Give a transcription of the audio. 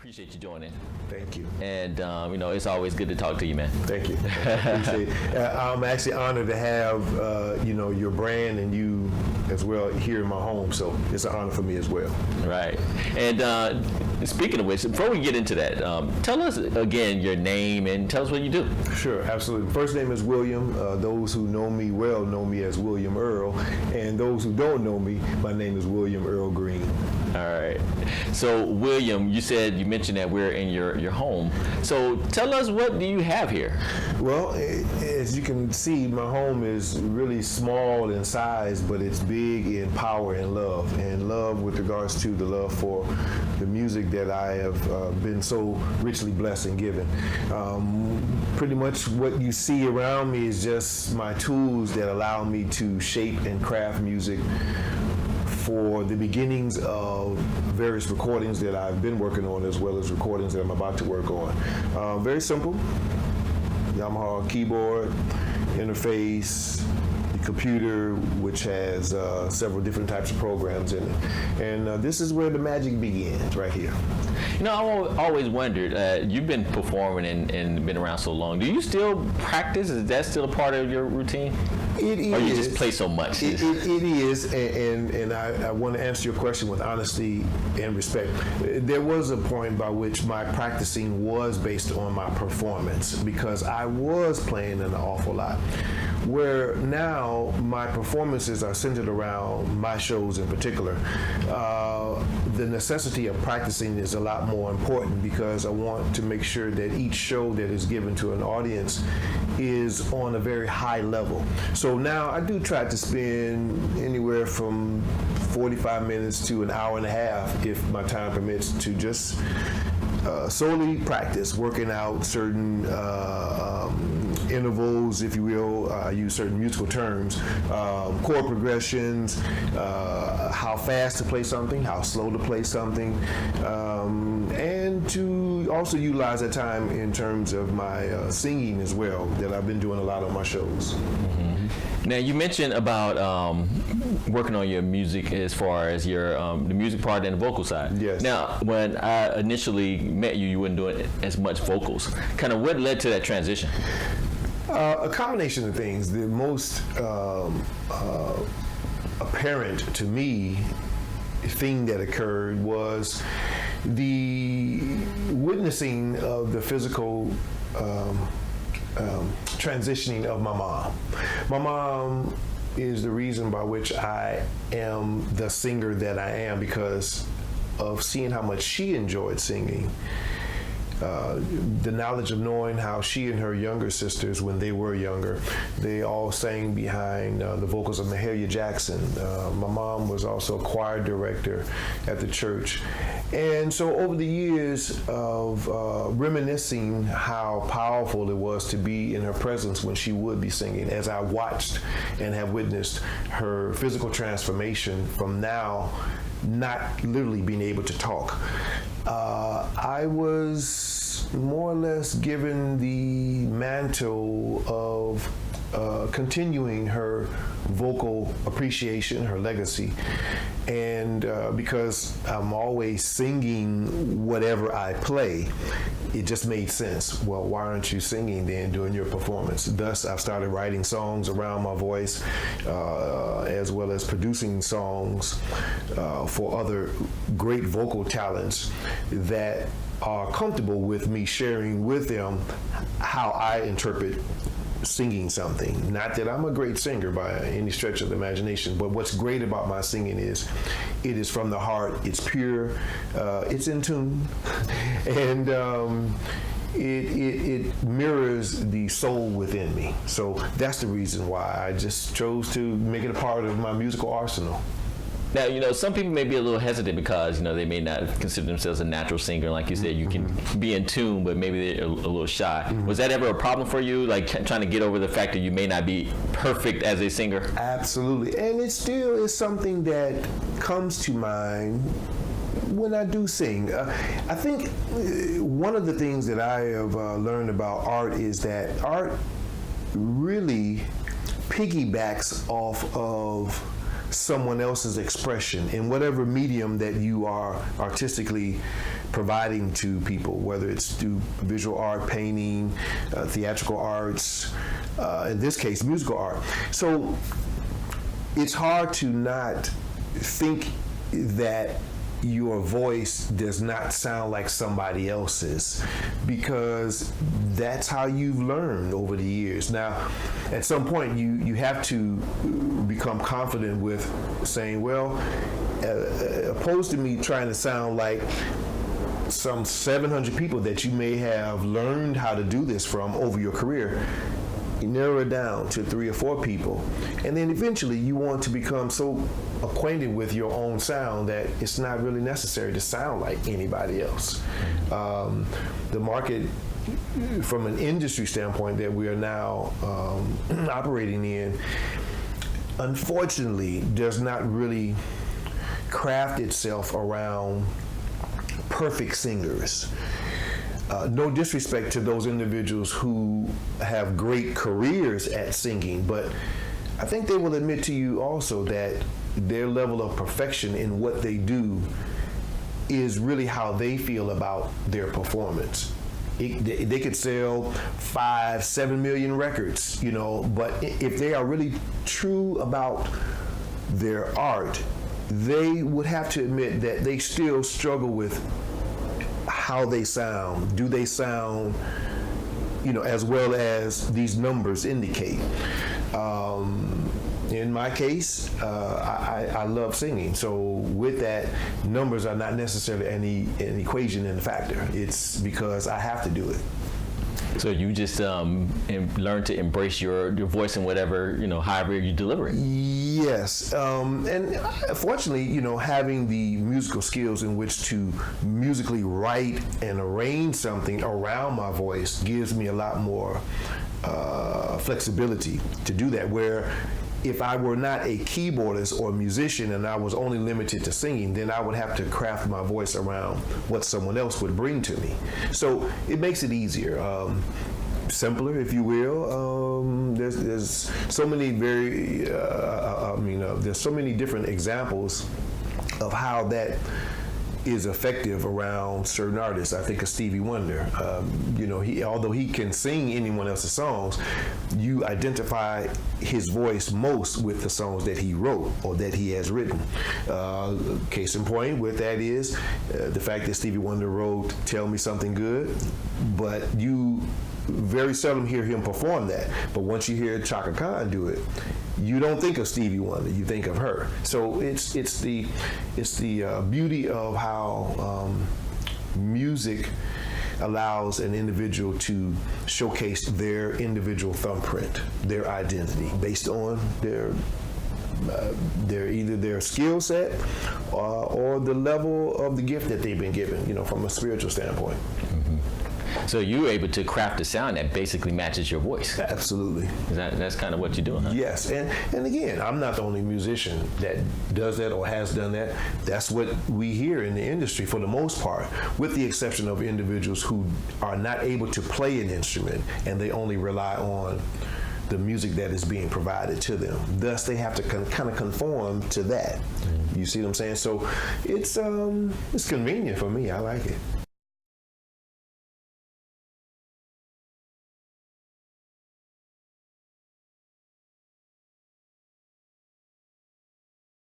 appreciate you joining. Thank you. And, it's always good to talk to you, man. Thank you. I appreciate it. I'm actually honored to have, your brand and you as well here in my home. So it's an honor for me as well. Right. And speaking of which, before we get into that, tell us again your name and tell us what you do. Sure, absolutely. First name is William. Those who know me well know me as William Earl. And those who don't know me, my name is William Earl Green. All right. So, William, you mentioned that we're in your home. So, tell us, what do you have here? Well, as you can see, my home is really small in size, but it's big in power and love with regards to the love for the music that I have been so richly blessed and given. Pretty much what you see around me is just my tools that allow me to shape and craft music for the beginnings of various recordings that I've been working on, as well as recordings that I'm about to work on. Very simple. Yamaha keyboard, interface, the computer, which has several different types of programs in it. And this is where the magic begins, right here. I always wondered, you've been performing and been around so long. Do you still practice? Is that still a part of your routine? It is. Or you just play so much? It is, and I want to answer your question with honesty and respect. There was a point by which my practicing was based on my performance, because I was playing an awful lot. Where now my performances are centered around my shows in particular. The necessity of practicing is a lot more important, because I want to make sure that each show that is given to an audience is on a very high level. So now I do try to spend anywhere from 45 minutes to an hour and a half, if my time permits, to just solely practice, working out certain intervals, if you will. I use certain musical terms, chord progressions, how fast to play something, how slow to play something, and to also utilize that time in terms of my singing as well, that I've been doing a lot on my shows. Mm-hmm. Now, you mentioned about working on your music as far as your the music part and the vocal side. Yes. Now, when I initially met you, you weren't doing as much vocals. Kind of what led to that transition? A combination of things. The most apparent to me thing that occurred was the witnessing of the physical transitioning of my mom. My mom is the reason by which I am the singer that I am, because of seeing how much she enjoyed singing. The knowledge of knowing how she and her younger sisters, when they were younger, they all sang behind the vocals of Mahalia Jackson. My mom was also a choir director at the church. And so over the years of reminiscing how powerful it was to be in her presence when she would be singing, as I watched and have witnessed her physical transformation from now not literally being able to talk, I was more or less given the mantle of continuing her vocal appreciation, her legacy. And because I'm always singing whatever I play, it just made sense. Well, why aren't you singing then during your performance? Thus, I've started writing songs around my voice, as well as producing songs for other great vocal talents that are comfortable with me sharing with them how I interpret singing something. Not that I'm a great singer by any stretch of the imagination, but what's great about my singing is it is from the heart, it's pure, it's in tune, and it mirrors the soul within me. So that's the reason why I just chose to make it a part of my musical arsenal. Now, some people may be a little hesitant because, they may not consider themselves a natural singer. Like you said, you can be in tune, but maybe they're a little shy. Mm-hmm. Was that ever a problem for you, like trying to get over the fact that you may not be perfect as a singer? Absolutely. And it still is something that comes to mind when I do sing. I think one of the things that I have learned about art is that art really piggybacks off of someone else's expression in whatever medium that you are artistically providing to people, whether it's through visual art, painting, theatrical arts, in this case, musical art. So it's hard to not think that your voice does not sound like somebody else's, because that's how you've learned over the years. Now, at some point, you have to become confident with saying, well, opposed to me trying to sound like some 700 people that you may have learned how to do this from over your career, you narrow it down to 3 or 4 people, and then eventually you want to become so acquainted with your own sound that it's not really necessary to sound like anybody else. The market, from an industry standpoint that we are now operating in, unfortunately does not really craft itself around perfect singers. No disrespect to those individuals who have great careers at singing, but I think they will admit to you also that their level of perfection in what they do is really how they feel about their performance. They could sell 5-7 million records, but if they are really true about their art, they would have to admit that they still struggle with how they sound. Do they sound, as well as these numbers indicate? In my case, I love singing. So with that, numbers are not necessarily an equation and a factor. It's because I have to do it. So you just learn to embrace your voice and whatever, however you deliver it. Yes, and fortunately, having the musical skills in which to musically write and arrange something around my voice gives me a lot more flexibility to do that, where if I were not a keyboardist or a musician and I was only limited to singing, then I would have to craft my voice around what someone else would bring to me. So it makes it easier, simpler, if you will. There's so many there's so many different examples of how that is effective around certain artists. I think of Stevie Wonder. Although he can sing anyone else's songs, you identify his voice most with the songs that he wrote or that he has written. Case in point with that is the fact that Stevie Wonder wrote "Tell Me Something Good," but you very seldom hear him perform that. But once you hear Chaka Khan do it, you don't think of Stevie Wonder, you think of her. So it's the beauty of how music allows an individual to showcase their individual thumbprint, their identity, based on their either their skill set or the level of the gift that they've been given, from a spiritual standpoint. Mm-hmm. So you're able to craft a sound that basically matches your voice. Absolutely. That's kind of what you're doing, huh? Yes, and again, I'm not the only musician that does that or has done that. That's what we hear in the industry for the most part, with the exception of individuals who are not able to play an instrument and they only rely on the music that is being provided to them. Thus, they have to kind of conform to that. Mm-hmm. You see what I'm saying? So it's convenient for me. I like it.